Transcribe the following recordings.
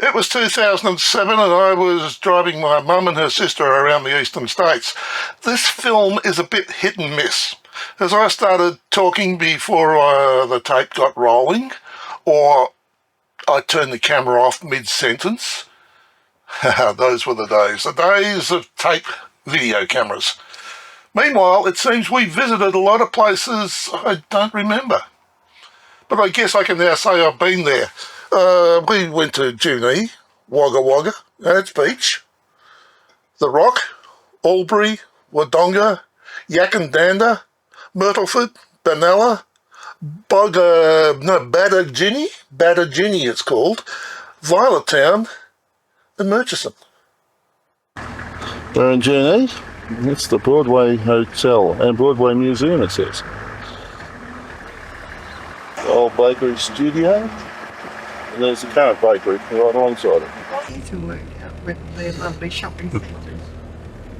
It was 2007 and I was driving my mum and her sister around the eastern states. This film is a bit hit and miss. As I started talking before the tape got rolling, or I turned the camera off mid-sentence. Those were the days of tape video cameras. Meanwhile, it seems we visited a lot of places I don't remember. But I guess I can now say I've been there. We went to Junee, Wagga Wagga and its beach, The Rock, Albury, Wodonga, Yackandandah, Myrtleford, Benalla, Baddaginnie it's called, Violet Town and Murchison. We're in Junee. It's the Broadway Hotel and Broadway Museum, it says. The old bakery studio. And there's the current bakery right alongside it. To work with their lovely shopping centres.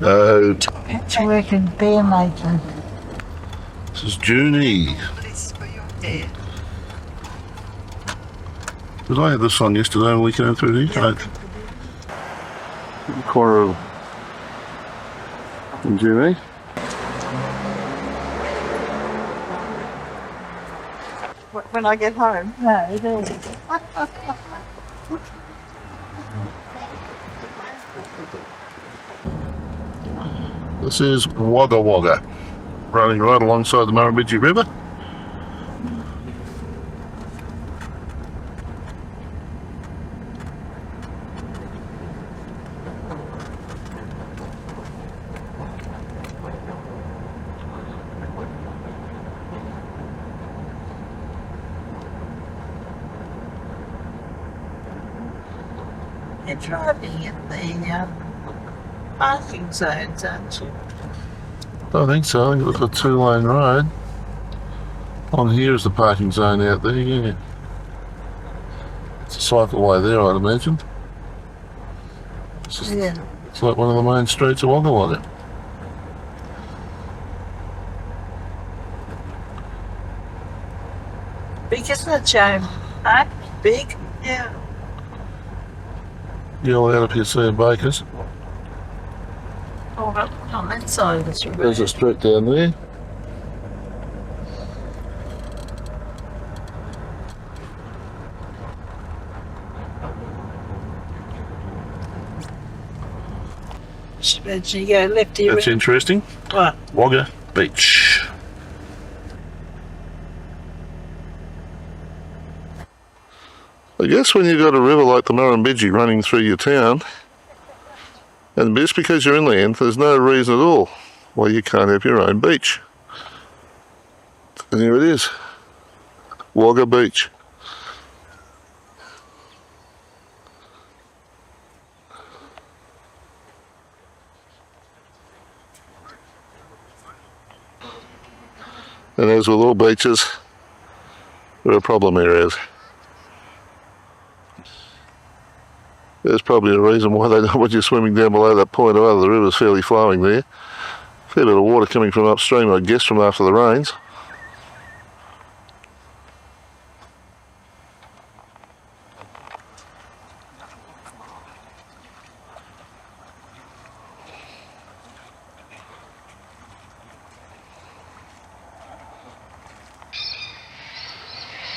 No. To work in beer making. This is Junee. Bliss for your hair. Did I have this on yesterday when we came through here? Yeah. Corner of Junee. When I get home? No, it isn't. This is Wagga Wagga, running right alongside the Murrumbidgee River. You're driving in the parking zones, aren't you? I think so. I think it's a 2-lane road. On here is the parking zone out there, yeah. It's a cycleway there, I'd imagine. It's like one of the main streets of Wagga Wagga. Big, isn't it, Joe? Huh? Big? Yeah. You're out if you see a baker's. Oh, on that side of the street. There's a street down there. You go left here. That's interesting. What? Wagga Beach. I guess when you've got a river like the Murrumbidgee running through your town, and just because you're inland, there's no reason at all why you can't have your own beach. And here it is, Wagga Beach. And as with all beaches, there are problem areas. There's probably a reason why they don't want you swimming down below that point or other. The river's fairly flowing there. Fair bit of water coming from upstream, I guess, from after the rains.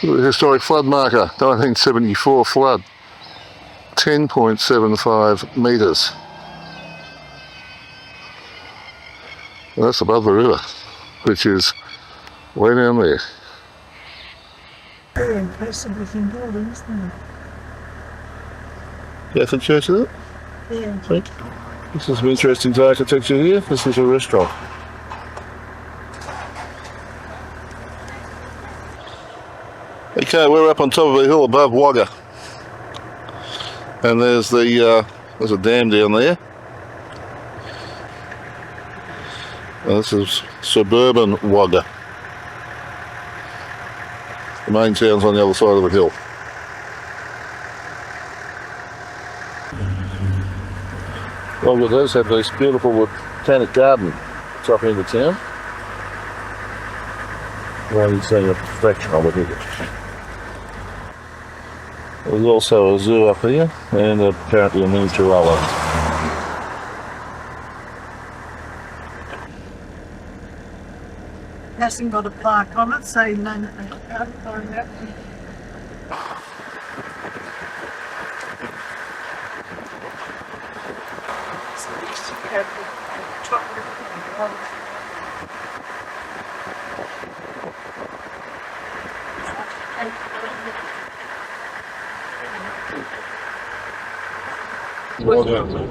The historic flood marker, 1974 flood. 10.75 metres. And that's above the river, which is way down there. Very impressive looking building, isn't it? Catholic church, is it? Yeah. I think. This is some interesting architecture here. This is a restaurant. Okay, we're up on top of a hill above Wagga. And there's a dam down there. And this is suburban Wagga. The main town's on the other side of the hill. Wagga does have this beautiful botanic garden top end of town. Well, you're seeing a fraction of it here. There's also a zoo up here and apparently a miniature roller. Hasn't got a plaque on it, so no, I can't find that.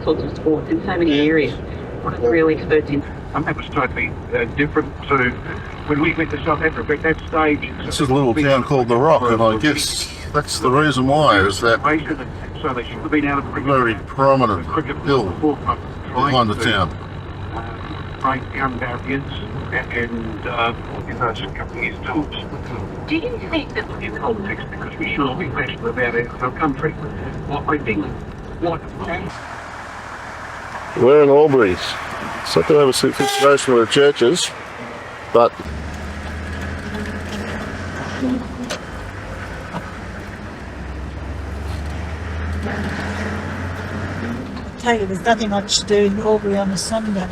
Sorts of sports in so many areas. I'm really experts in. That was totally different to when we went to South Africa at that stage. This is a little town called The Rock, and I guess that's the reason why, is that So they should have been out of the cricket. very prominent cricket hill forefront behind the town. Break gun barriers and in those couple of years tops. Do you think that In context, because we should be passionate about our country. What I think, what We're in Albury. It's not going to have a situation with the churches, but Tell you, there's nothing much to do in Albury on a Sunday.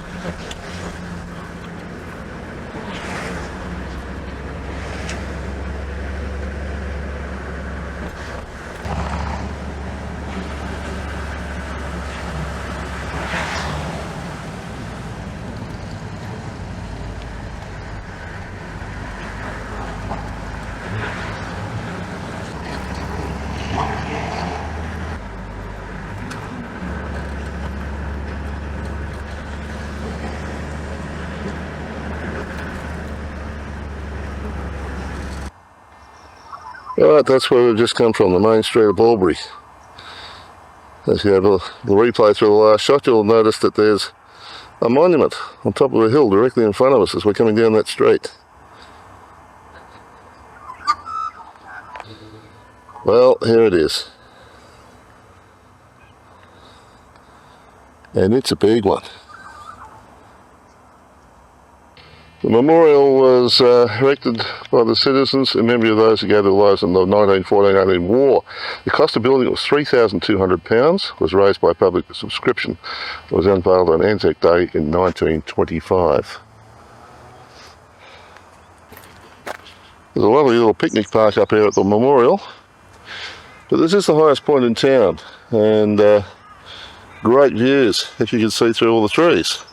right, that's where we've just come from, the main street of Albury. As you have a replay through the last shot, you'll notice that there's a monument on top of a hill directly in front of us as we're coming down that street. Well, here it is. And it's a big one. The memorial was erected by the citizens in memory of those who gave their lives in the 1914-18 war. The cost of building it was £3,200, was raised by public subscription. It was unveiled on Anzac Day in 1925. There's a lovely little picnic park up here at the memorial, but this is the highest point in town, and great views, if you can see through all the trees.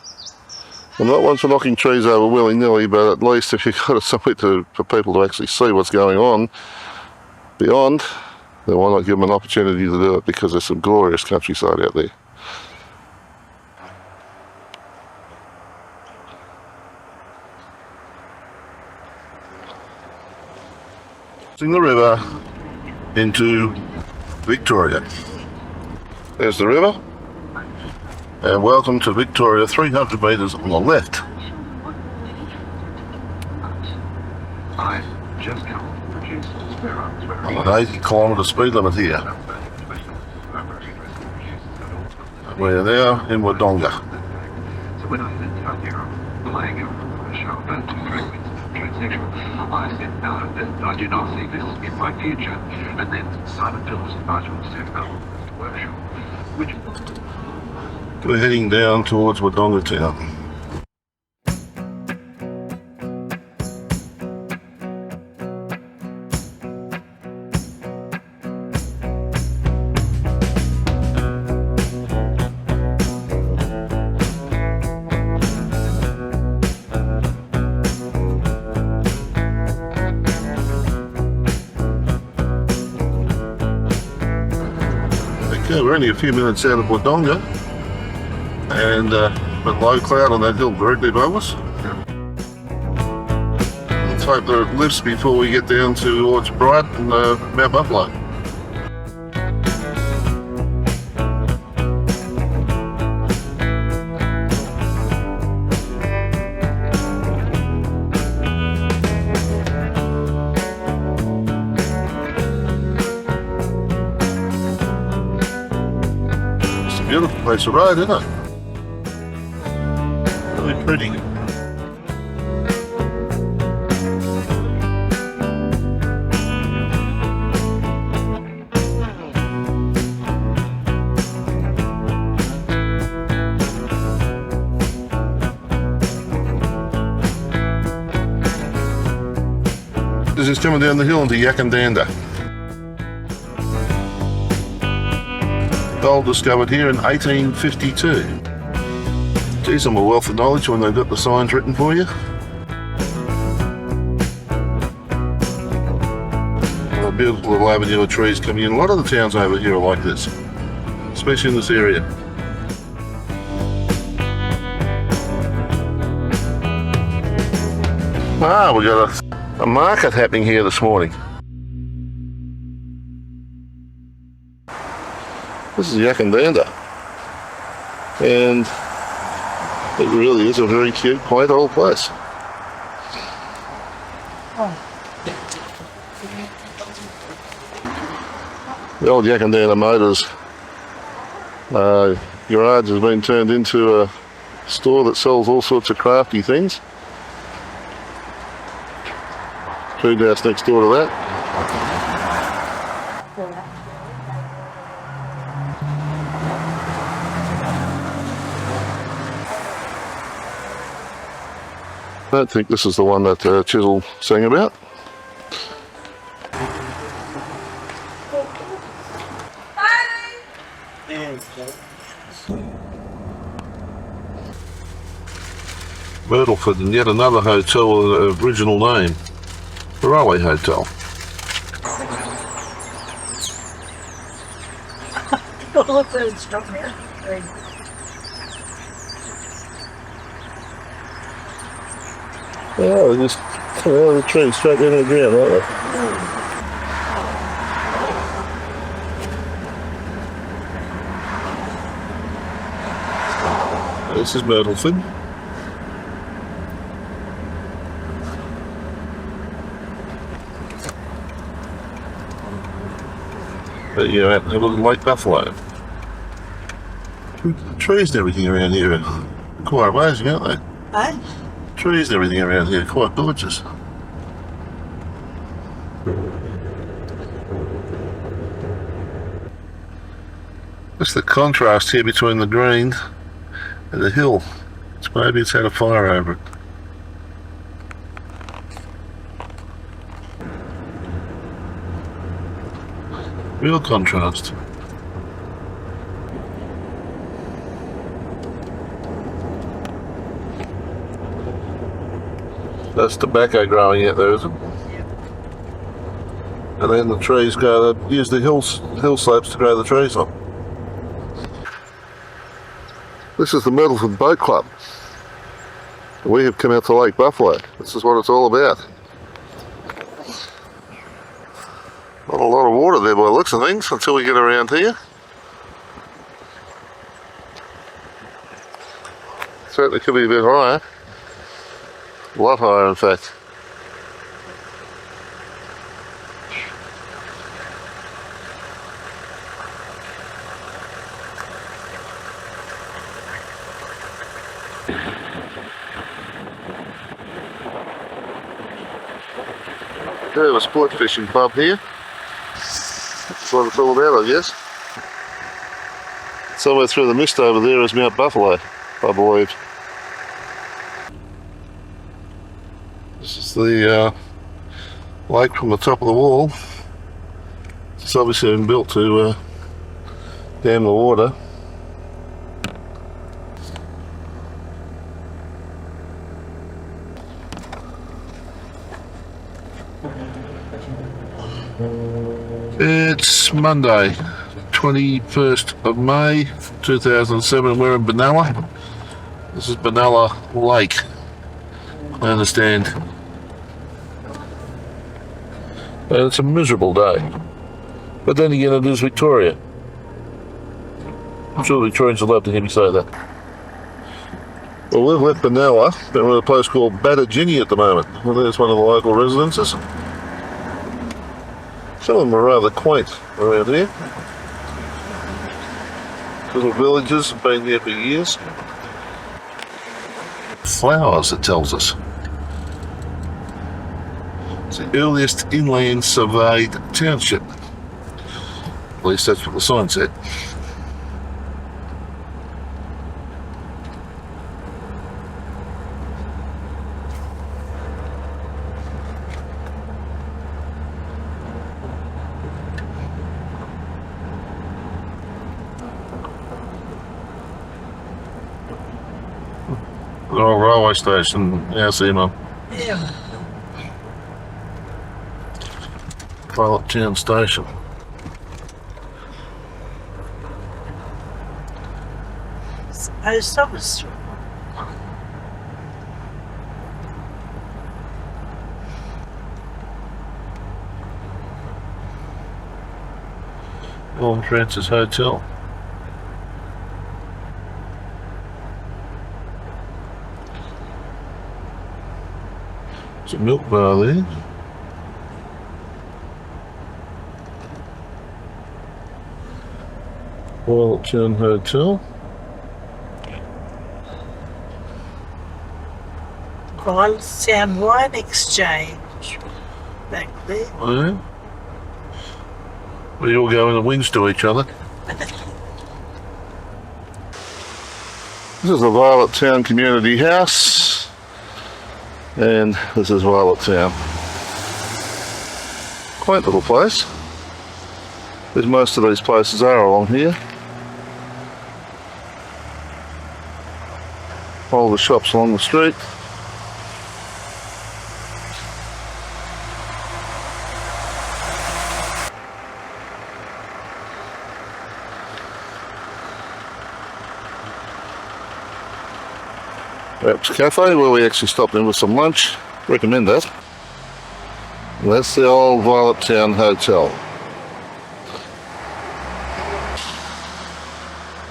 I'm not one for knocking trees over willy-nilly, but at least if you've got somewhere for people to actually see what's going on beyond, then why not give them an opportunity to do it, because there's some glorious countryside out there. Crossing the river into Victoria. There's the river. And welcome to Victoria, 300 metres on the left. I just come produced On an 80 kilometre speed limit here. We're now in Wodonga. So when I went out there, lying on the show about transsexual, I said, no, I do not see this in my future. And then Simon Phillips invited me to set up a workshop, which We're heading down towards Wodonga town. Okay, we're only a few minutes out of Wodonga, and with low cloud on that hill directly above us. Let's hope that it lifts before we get down towards Bright and Mount Buffalo. It's a beautiful place to ride, isn't it? Really pretty. is it's coming down the hill into Yackandandah. Gold discovered here in 1852. Geez, I'm a wealth of knowledge when they've got the signs written for you. A beautiful little avenue of trees coming in. A lot of the towns over here are like this, especially in this area. We got a market happening here this morning. This is Yackandandah, and it really is a very cute, quaint old place. The old Yackandandah Motors garage has been turned into a store that sells all sorts of crafty things. Food house next door to that. I don't think this is the one that Chisel sang about. Myrtleford, and yet another hotel with an original name. The Railway Hotel. All of those struck me. Yeah, they just come out of the tree straight down to the ground, aren't they? This is Myrtleford. But you're out there looking like Buffalo. Trees and everything around here are quite amazing, aren't they? Huh? Trees and everything around here are quite gorgeous. Just the contrast here between the green and the hill. Maybe it's had a fire over it. Real contrast. That's tobacco growing out there, isn't it? And then the trees grow, they use the hill slopes to grow the trees on. This is the Myrtleford Boat Club. We have come out to Lake Buffalo. This is what it's all about. Not a lot of water there by the looks of things until we get around here. Certainly could be a bit higher. A lot higher, in fact. We have a sport fishing club here. That's what it's all about, I guess. Somewhere through the mist over there is Mount Buffalo, I believe. This is the lake from the top of the wall. It's obviously been built to dam the water. It's Monday, 21st of May 2007, we're in Benalla. This is Benalla Lake, I understand. And it's a miserable day. But then again, it is Victoria. I'm sure the Victorians would love to hear me say that. Well, we've left Benalla, but we're at a place called Baddaginnie at the moment. Well, there's one of the local residences. Some of them are rather quaint around here. Little villages have been there for years. Flowers, it tells us. It's the earliest inland surveyed township. At least that's what the sign said. The old railway station. Yeah, I see, Mum. Yeah. Violet Town Station. It's the post office. Northern Francis Hotel. There's a milk bar there. Violet Town Hotel. Violet Town Wine Exchange. Back there. Oh, yeah. We all go in the wings to each other. This is the Violet Town Community House, and this is Violet Town. Quaint little place, as most of these places are along here. All the shops along the street. Perhaps Cafe, where we actually stopped in with some lunch. Recommend that. And that's the old Violet Town Hotel.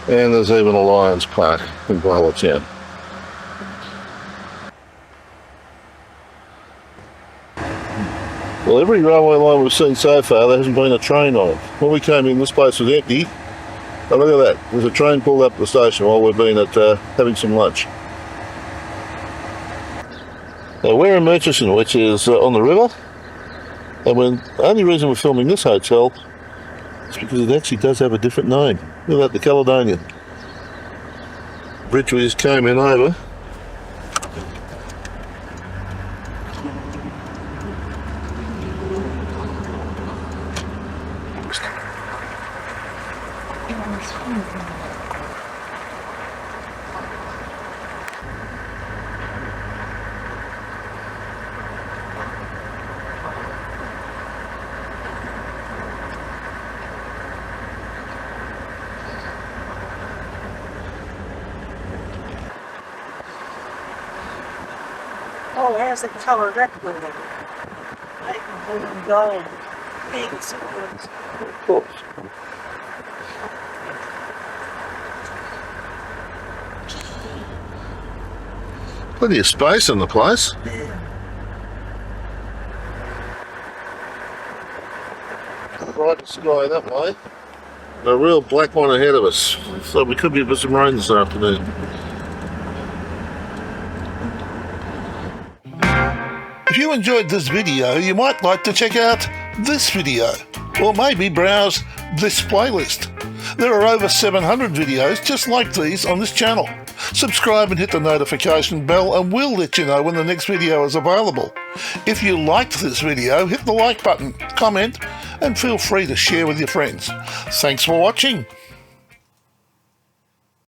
And there's even a Lions Park in Violet Town. Well, every railway line we've seen so far, there hasn't been a train on it. When we came in, this place was empty. Oh, look at that. There's a train pulled up at the station while we've been at having some lunch. Now, we're in Murchison, which is on the river, and the only reason we're filming this hotel is because it actually does have a different name. Look at that, the Caledonian. Bridge we just came in over. Oh, how's the colour of that building? Maple blue and gold. Big symbols. Of course. Plenty of space in the place. Yeah. Bright sky that way. A real black one ahead of us. So we could be for some rain this afternoon. If you enjoyed this video, you might like to check out this video, or maybe browse this playlist. There are over 700 videos just like these on this channel. Subscribe and hit the notification bell and we'll let you know when the next video is available. If you liked this video, hit the like button, comment, and feel free to share with your friends. Thanks for watching.